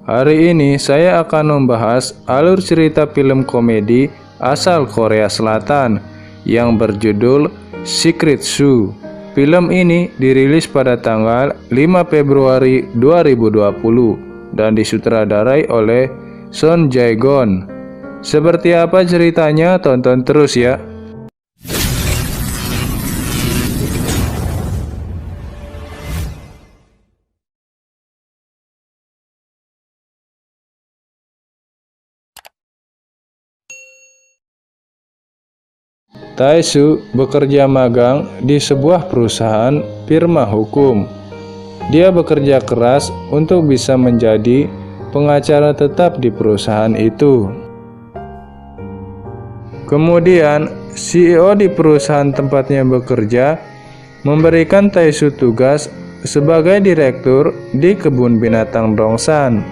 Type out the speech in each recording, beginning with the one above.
Hari ini saya akan membahas alur cerita film komedi asal Korea Selatan yang berjudul Secret Zoo. Film ini dirilis pada tanggal 5 Februari 2020 dan disutradarai oleh Son Jae-gon. Seperti apa ceritanya? Tonton terus ya. Tae-soo bekerja magang di sebuah perusahaan firma hukum. Dia bekerja keras untuk bisa menjadi pengacara tetap di perusahaan itu. Kemudian, CEO di perusahaan tempatnya bekerja memberikan Tae-soo tugas sebagai direktur di kebun binatang Dongsan.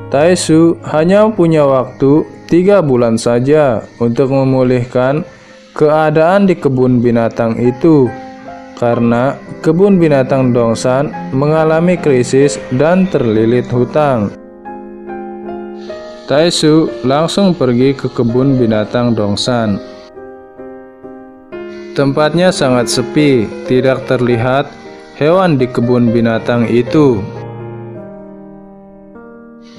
Tae-soo hanya punya waktu 3 bulan saja untuk memulihkan keadaan di kebun binatang itu karena kebun binatang Dongsan mengalami krisis dan terlilit hutang. Tae-soo langsung pergi ke kebun binatang Dongsan. Tempatnya sangat sepi, tidak terlihat hewan di kebun binatang itu.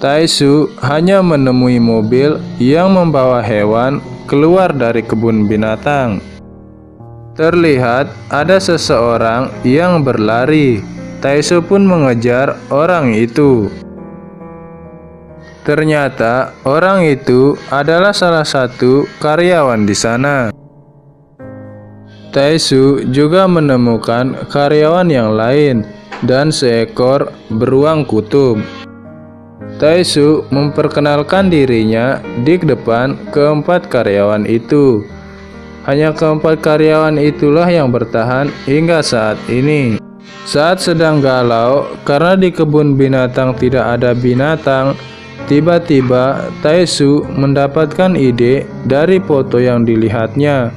Tae-soo hanya menemui mobil yang membawa hewan keluar dari kebun binatang. Terlihat ada seseorang yang berlari. Tae-soo pun mengejar orang itu. Ternyata orang itu adalah salah satu karyawan di sana. Tae-soo juga menemukan karyawan yang lain dan seekor beruang kutub. Tae-soo memperkenalkan dirinya di depan keempat karyawan itu. Hanya keempat karyawan itulah yang bertahan hingga saat ini. Saat sedang galau karena di kebun binatang tidak ada binatang, tiba-tiba Tae-soo mendapatkan ide dari foto yang dilihatnya.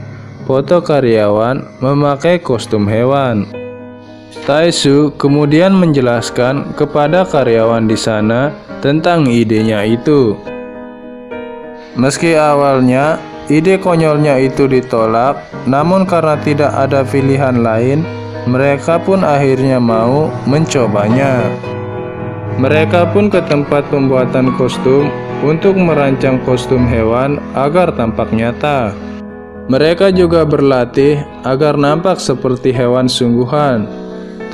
Foto karyawan memakai kostum hewan. Tae-soo kemudian menjelaskan kepada karyawan di sana tentang idenya itu. Meski awalnya ide konyolnya itu ditolak, namun karena tidak ada pilihan lain, mereka pun akhirnya mau mencobanya. Mereka pun ke tempat pembuatan kostum untuk merancang kostum hewan agar tampak nyata. Mereka juga berlatih agar nampak seperti hewan sungguhan.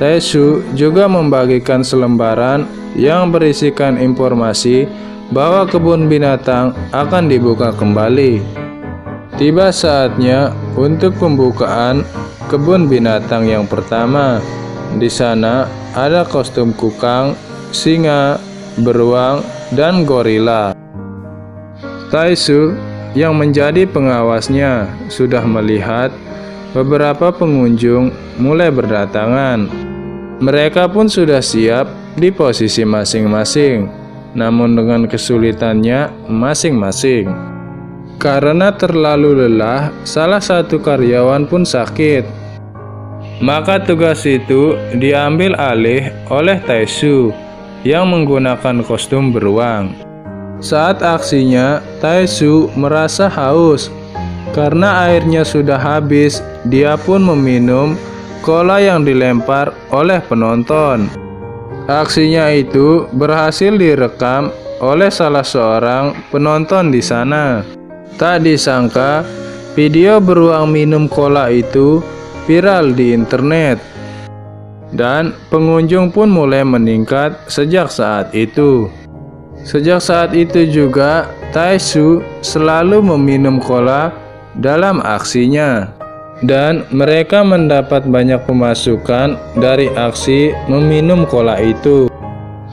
Tae-soo juga membagikan selembaran yang berisikan informasi bahwa kebun binatang akan dibuka kembali. Tiba saatnya untuk pembukaan kebun binatang yang pertama. Di sana ada kostum kukang, singa, beruang, dan gorila. Tae-soo yang menjadi pengawasnya sudah melihat beberapa pengunjung mulai berdatangan. Mereka pun sudah siap di posisi masing-masing, namun dengan kesulitannya masing-masing. Karena terlalu lelah, salah satu karyawan pun sakit. Maka tugas itu diambil alih oleh Tae-soo yang menggunakan kostum beruang. Saat aksinya, Tae-soo merasa haus. Karena airnya sudah habis, dia pun meminum cola yang dilempar oleh penonton. Aksinya itu berhasil direkam oleh salah seorang penonton di sana. Tak disangka, video beruang minum cola itu viral di internet. Dan pengunjung pun mulai meningkat sejak saat itu. Sejak saat itu juga, Tae-soo selalu meminum cola dalam aksinya. Dan mereka mendapat banyak pemasukan dari aksi meminum cola itu.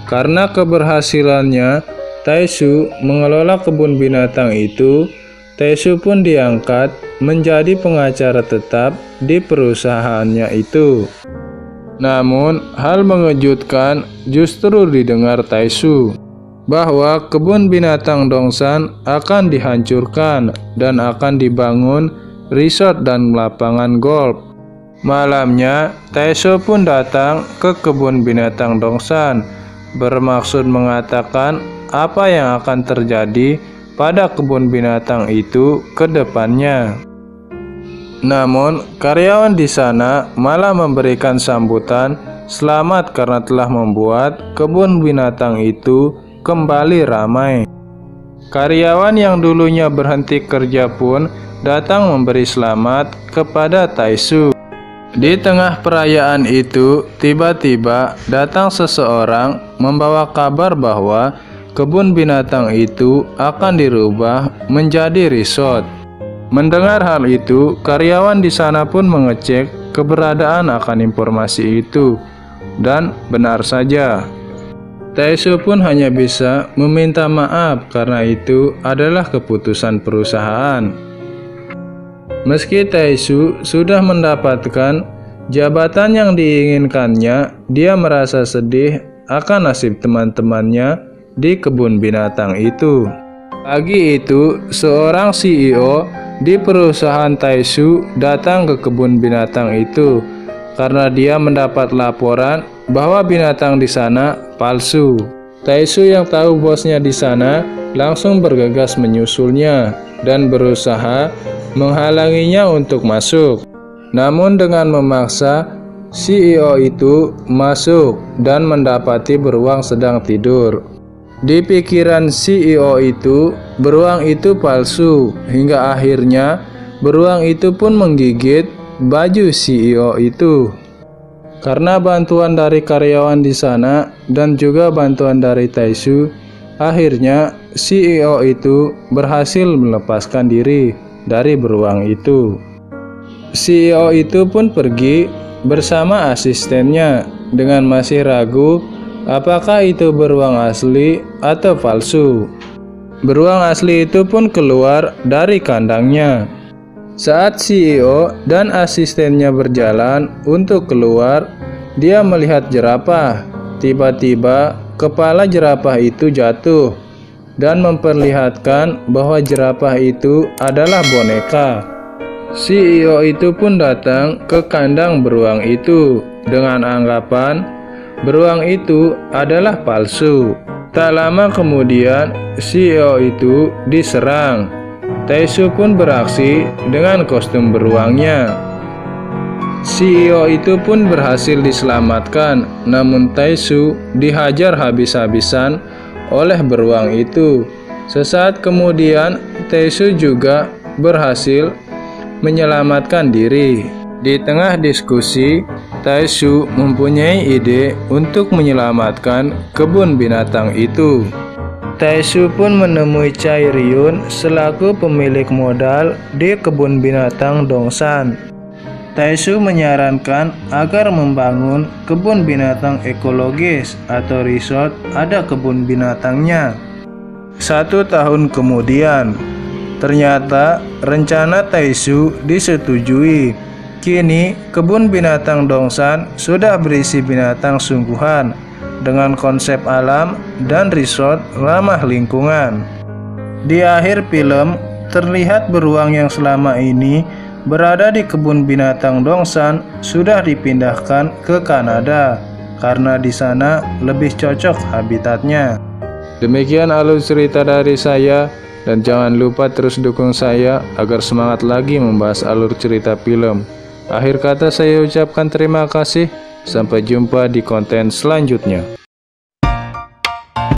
Karena keberhasilannya Tae-soo mengelola kebun binatang itu, Tae-soo pun diangkat menjadi pengacara tetap di perusahaannya itu. Namun, hal mengejutkan justru didengar Tae-soo, bahwa kebun binatang Dongsan akan dihancurkan dan akan dibangun resort dan lapangan golf. Malamnya, Tae-soo pun datang ke kebun binatang Dongsan bermaksud mengatakan apa yang akan terjadi pada kebun binatang itu ke depannya. Namun, karyawan di sana malah memberikan sambutan selamat karena telah membuat kebun binatang itu kembali ramai. Karyawan yang dulunya berhenti kerja pun datang memberi selamat kepada Taisu. Di tengah perayaan itu, tiba-tiba datang seseorang membawa kabar bahwa kebun binatang itu akan dirubah menjadi resort. Mendengar hal itu, karyawan di sana pun mengecek keberadaan akan informasi itu. Dan benar saja, Taisu pun hanya bisa meminta maaf karena itu adalah keputusan perusahaan. Meski Taisu sudah mendapatkan jabatan yang diinginkannya, dia merasa sedih akan nasib teman-temannya di kebun binatang itu. Pagi itu, seorang CEO di perusahaan Taisu datang ke kebun binatang itu karena dia mendapat laporan bahwa binatang di sana palsu. Taisu yang tahu bosnya di sana langsung bergegas menyusulnya dan berusaha menghalanginya untuk masuk. Namun dengan memaksa, CEO itu masuk dan mendapati beruang sedang tidur. Di pikiran CEO itu, beruang itu palsu, hingga akhirnya beruang itu pun menggigit baju CEO itu. Karena bantuan dari karyawan di sana dan juga bantuan dari Taisu, akhirnya CEO itu berhasil melepaskan diri dari beruang itu. CEO itu pun pergi bersama asistennya dengan masih ragu apakah itu beruang asli atau palsu. Beruang asli itu pun keluar dari kandangnya. Saat CEO dan asistennya berjalan untuk keluar, dia melihat jerapah. Tiba-tiba kepala jerapah itu jatuh dan memperlihatkan bahwa jerapah itu adalah boneka. CEO itu pun datang ke kandang beruang itu dengan anggapan beruang itu adalah palsu. Tak lama kemudian, CEO itu diserang. Taisu pun beraksi dengan kostum beruangnya. CEO itu pun berhasil diselamatkan, namun Taisu dihajar habis-habisan oleh beruang itu. Sesaat kemudian, Taisu juga berhasil menyelamatkan diri. Di tengah diskusi, Taisu mempunyai ide untuk menyelamatkan kebun binatang itu. Taisu pun menemui Chai Ryun selaku pemilik modal di kebun binatang Dongsan. Taisu menyarankan agar membangun kebun binatang ekologis atau resort ada kebun binatangnya. 1 tahun kemudian, ternyata rencana Taisu disetujui. Kini kebun binatang Dongsan sudah berisi binatang sungguhan dengan konsep alam dan resort ramah lingkungan. Di akhir film, terlihat beruang yang selama ini berada di kebun binatang Dongsan sudah dipindahkan ke Kanada karena di sana lebih cocok habitatnya. Demikian alur cerita dari saya, dan jangan lupa terus dukung saya agar semangat lagi membahas alur cerita film. Akhir kata saya ucapkan terima kasih. Sampai jumpa di konten selanjutnya.